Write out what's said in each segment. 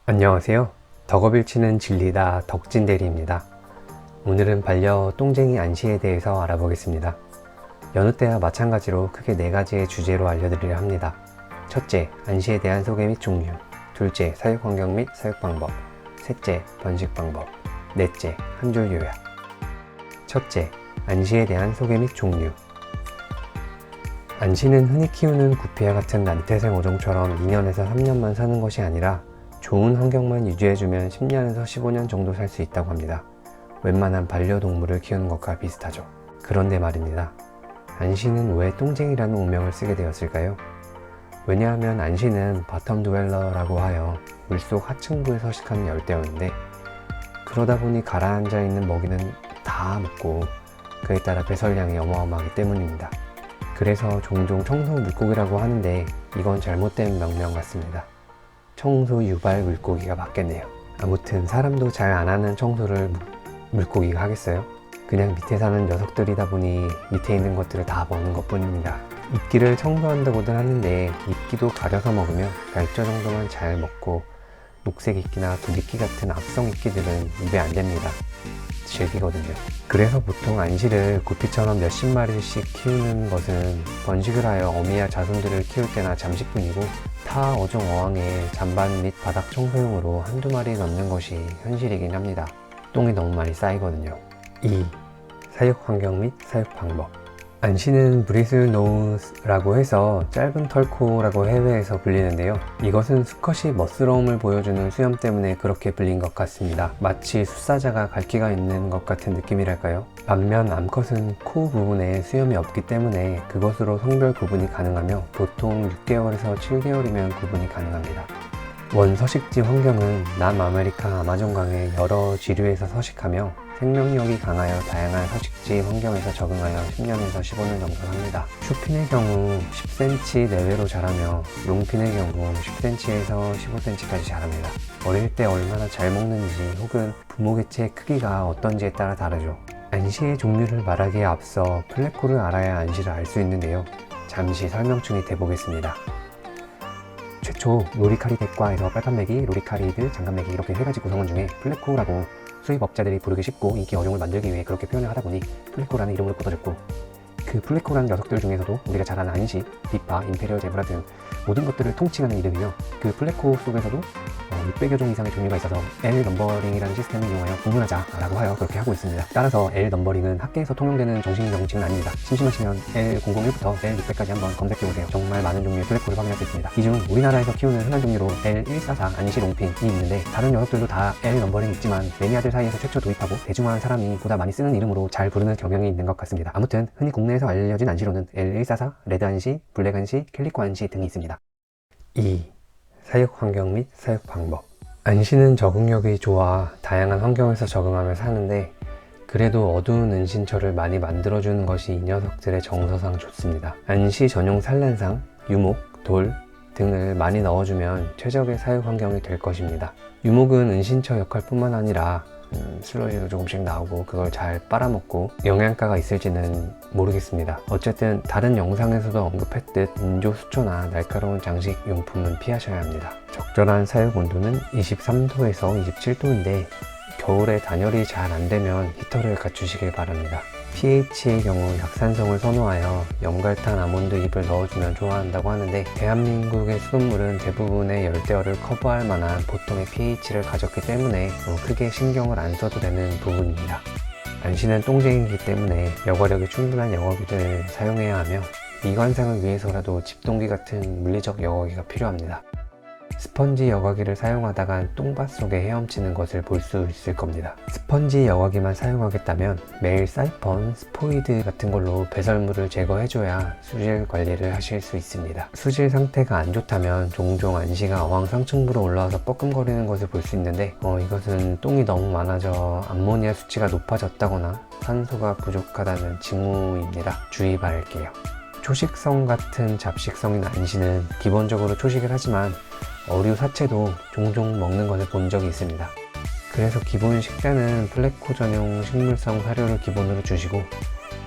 안녕하세요. 덕업일치는 진리다 덕진대리입니다. 오늘은 반려 똥쟁이 안시에 대해서 알아보겠습니다. 여느 때와 마찬가지로 크게 4가지의 주제로 알려드리려 합니다. 첫째, 안시에 대한 소개 및 종류. 둘째, 사육 환경 및 사육 방법. 셋째, 번식 방법. 넷째, 한 줄 요약. 첫째, 안시에 대한 소개 및 종류. 안시는 흔히 키우는 구피와 같은 난태생 어종처럼 2년에서 3년만 사는 것이 아니라 좋은 환경만 유지해주면 10년에서 15년 정도 살 수 있다고 합니다. 웬만한 반려동물을 키우는 것과 비슷하죠. 그런데 말입니다. 안시는 왜 똥쟁이라는 오명을 쓰게 되었을까요? 왜냐하면 안시는 바텀 드웰러라고 하여 물속 하층부에 서식하는 열대어인데, 그러다 보니 가라앉아 있는 먹이는 다 먹고 그에 따라 배설량이 어마어마하기 때문입니다. 그래서 종종 청소 물고기라고 하는데 이건 잘못된 명명 같습니다. 청소 유발 물고기가 맞겠네요. 아무튼 사람도 잘 안 하는 청소를 물고기가 하겠어요? 그냥 밑에 사는 녀석들이다 보니 밑에 있는 것들을 다 먹는 것 뿐입니다. 이끼를 청소한다고들 하는데 이끼도 가려서 먹으면 갈저 정도만 잘 먹고 녹색 이끼나 두리끼 같은 악성 이끼들은 입에 안 됩니다. 질기거든요. 그래서 보통 안시를 구피처럼 몇십 마리씩 키우는 것은 번식을 하여 어미와 자손들을 키울 때나 잠시뿐이고, 타 어종 어항에 잔반 및 바닥 청소용으로 한두 마리 넣는 것이 현실이긴 합니다. 똥이 너무 많이 쌓이거든요. 2. 사육 환경 및 사육 방법. 안시는 브리슬 노우스라고 해서 짧은 털코라고 해외에서 불리는데요. 이것은 수컷이 멋스러움을 보여주는 수염 때문에 그렇게 불린 것 같습니다. 마치 숫사자가 갈기가 있는 것 같은 느낌이랄까요? 반면 암컷은 코 부분에 수염이 없기 때문에 그것으로 성별 구분이 가능하며 보통 6개월에서 7개월이면 구분이 가능합니다. 원서식지 환경은 남아메리카 아마존강의 여러 지류에서 서식하며 생명력이 강하여 다양한 서식지 환경에서 적응하여 10년에서 15년 정도 합니다. 슈핀의 경우 10cm 내외로 자라며 롱핀의 경우 10cm에서 15cm까지 자랍니다. 어릴 때 얼마나 잘 먹는지 혹은 부모 개체의 크기가 어떤지에 따라 다르죠. 안시의 종류를 말하기에 앞서 플레코를 알아야 안시를 알 수 있는데요. 잠시 설명충이 돼보겠습니다. 최초 로리카리덱과에서 빨판매기, 로리카리드, 장갑매기 이렇게 3가지 구성원 중에 플레코라고 수입업자들이 부르기 쉽고 인기 어종을 만들기 위해 그렇게 표현을 하다 보니 플레코라는 이름으로 붙어졌고, 그 플레코라는 녀석들 중에서도 우리가 잘 아는 안시, 비파, 임페리얼 제브라 등 모든 것들을 통칭하는 이름이며, 그 플레코 속에서도 600여 종 이상의 종류가 있어서 L 넘버링이라는 시스템을 이용하여 구분하자라고 하여 그렇게 하고 있습니다. 따라서 L 넘버링은 학계에서 통용되는 정식 명칭은 아닙니다. 심심하시면 L001부터 L600까지 한번 검색해보세요. 정말 많은 종류의 플레코를 확인할 수 있습니다. 이 중 우리나라에서 키우는 흔한 종류로 L144 안시 롱핀이 있는데, 다른 녀석들도 다 L 넘버링이 있지만 매니아들 사이에서 최초 도입하고 대중화한 사람이 보다 많이 쓰는 이름으로 잘 부르는 경향이 있는 것 같습니다. 아무튼 흔히 국내에서 알려진 안시로는 L144, 레드 안시, 블랙 안시, 캘리코 안시 등이 있습니다. 2. 사육 환경 및 사육 방법. 안시는 적응력이 좋아 다양한 환경에서 적응하며 사는데, 그래도 어두운 은신처를 많이 만들어주는 것이 이 녀석들의 정서상 좋습니다. 안시 전용 산란상, 유목, 돌 등을 많이 넣어주면 최적의 사육 환경이 될 것입니다. 유목은 은신처 역할뿐만 아니라 슬러지도 조금씩 나오고 그걸 잘 빨아먹고 영양가가 있을지는 모르겠습니다. 어쨌든 다른 영상에서도 언급했듯 인조 수초나 날카로운 장식 용품은 피하셔야 합니다. 적절한 사육 온도는 23도에서 27도인데 겨울에 단열이 잘 안되면 히터를 갖추시길 바랍니다. pH의 경우 약산성을 선호하여 연갈탄 아몬드 잎을 넣어주면 좋아한다고 하는데, 대한민국의 수돗물은 대부분의 열대어를 커버할 만한 보통의 pH를 가졌기 때문에 크게 신경을 안 써도 되는 부분입니다. 안시는 똥쟁이기 때문에 여과력이 충분한 여과기를 사용해야 하며 미관상을 위해서라도 집동기 같은 물리적 여과기가 필요합니다. 스펀지 여과기를 사용하다간 똥밭 속에 헤엄치는 것을 볼 수 있을 겁니다. 스펀지 여과기만 사용하겠다면 매일 사이펀, 스포이드 같은 걸로 배설물을 제거해줘야 수질 관리를 하실 수 있습니다. 수질 상태가 안 좋다면 종종 안시가 어항 상층부로 올라와서 뻐끔거리는 것을 볼 수 있는데, 이것은 똥이 너무 많아져 암모니아 수치가 높아졌다거나 산소가 부족하다는 징후입니다. 주의 바랄게요. 초식성 같은 잡식성인 안시는 기본적으로 초식을 하지만 어류 사체도 종종 먹는 것을 본 적이 있습니다. 그래서 기본 식단은 플레코 전용 식물성 사료를 기본으로 주시고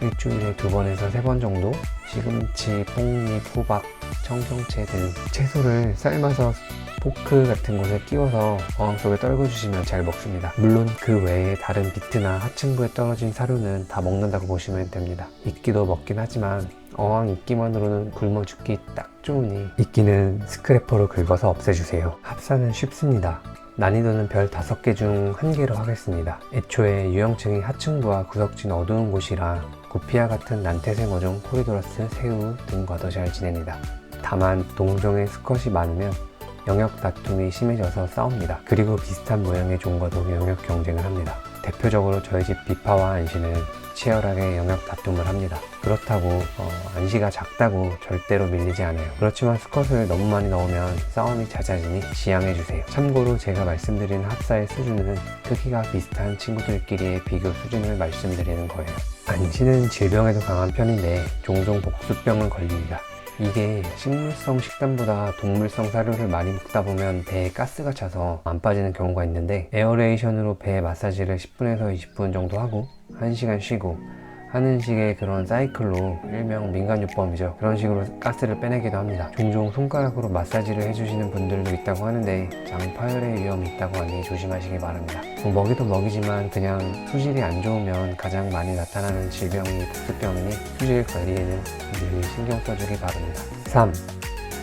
일주일에 2번에서 3번 정도 시금치, 뽕잎, 호박 청경채 등 채소를 삶아서 포크 같은 곳에 끼워서 어항 속에 떨궈주시면 잘 먹습니다. 물론 그 외에 다른 비트나 하층부에 떨어진 사료는 다 먹는다고 보시면 됩니다. 이끼도 먹긴 하지만 어항 이끼만으로는 굶어 죽기 딱 좋으니 이끼는 스크래퍼로 긁어서 없애주세요. 합사는 쉽습니다. 난이도는 별 5개 중 1개로 하겠습니다. 애초에 유형층이 하층부와 구석진 어두운 곳이라 구피와 같은 난태생 어종 코리도라스, 새우 등과도 잘 지냅니다. 다만 동종의 수컷이 많으면 영역 다툼이 심해져서 싸웁니다. 그리고 비슷한 모양의 종과도 영역 경쟁을 합니다. 대표적으로 저희 집 비파와 안시는 치열하게 영역 다툼을 합니다. 그렇다고 안시가 작다고 절대로 밀리지 않아요. 그렇지만 수컷을 너무 많이 넣으면 싸움이 잦아지니 지양해주세요. 참고로 제가 말씀드린 합사의 수준은 크기가 비슷한 친구들끼리의 비교 수준을 말씀드리는 거예요. 안시는 질병에도 강한 편인데 종종 복수병은 걸립니다. 이게 식물성 식단보다 동물성 사료를 많이 먹다 보면 배에 가스가 차서 안 빠지는 경우가 있는데 에어레이션으로 배 마사지를 10분에서 20분 정도 하고 1시간 쉬고 하는 식의 그런 사이클로 일명 민간요법이죠. 그런 식으로 가스를 빼내기도 합니다. 종종 손가락으로 마사지를 해주시는 분들도 있다고 하는데 장파열의 위험이 있다고 하니 조심하시기 바랍니다. 먹이도 먹이지만 그냥 수질이 안 좋으면 가장 많이 나타나는 질병이 복수병이니 수질 관리에는 늘 신경 써주기 바랍니다. 3.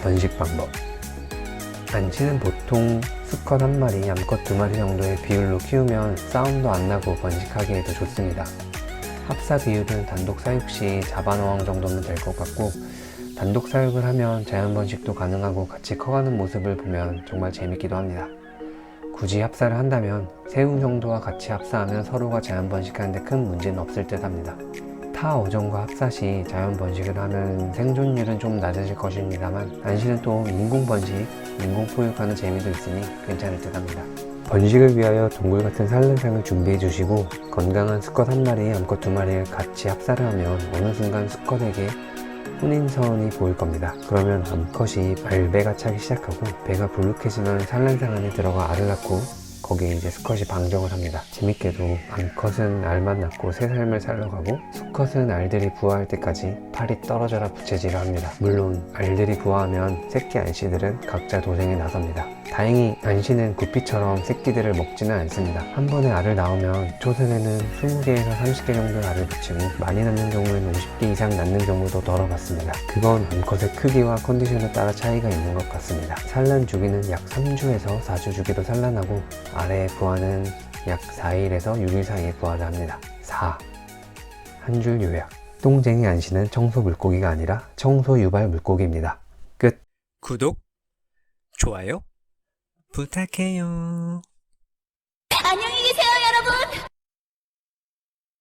번식 방법. 안치는 보통 수컷 1마리, 암컷 2마리 정도의 비율로 키우면 싸움도 안 나고 번식하기에도 좋습니다. 합사 비율은 단독 사육 시 자반어항 정도면 될 것 같고 단독 사육을 하면 자연 번식도 가능하고 같이 커가는 모습을 보면 정말 재밌기도 합니다. 굳이 합사를 한다면 새우 정도와 같이 합사하면 서로가 자연 번식하는데 큰 문제는 없을 듯 합니다. 타 어종과 합사 시 자연 번식을 하면 생존율은 좀 낮아질 것입니다만 안시는 또 인공 번식, 인공 포육하는 재미도 있으니 괜찮을 듯 합니다. 번식을 위하여 동굴 같은 산란상을 준비해 주시고 건강한 수컷 1마리, 암컷 2마리를 같이 합사를 하면 어느 순간 수컷에게 혼인선이 보일 겁니다. 그러면 암컷이 알배가 차기 시작하고 배가 불룩해지면 산란상 안에 들어가 알을 낳고 거기에 이제 수컷이 방정을 합니다. 재밌게도 암컷은 알만 낳고 새 삶을 살러가고 수컷은 알들이 부화할 때까지 팔이 떨어져라 부채질을 합니다. 물론 알들이 부화하면 새끼 안씨들은 각자 도생에 나섭니다. 다행히 안씨는 구피처럼 새끼들을 먹지는 않습니다. 한 번에 알을 낳으면 초선에는 20개에서 30개 정도의 알을 붙이고 많이 낳는 경우에는 50개 이상 낳는 경우도 덜어봤습니다. 그건 암컷의 크기와 컨디션에 따라 차이가 있는 것 같습니다. 산란 주기는 약 3주에서 4주 주기로 산란하고 알의 부화는 약 4일에서 6일 사이에 부화를 합니다. 4. 한 줄 요약. 똥쟁이 안시는 청소 물고기가 아니라 청소 유발 물고기입니다. 끝. 구독, 좋아요 부탁해요.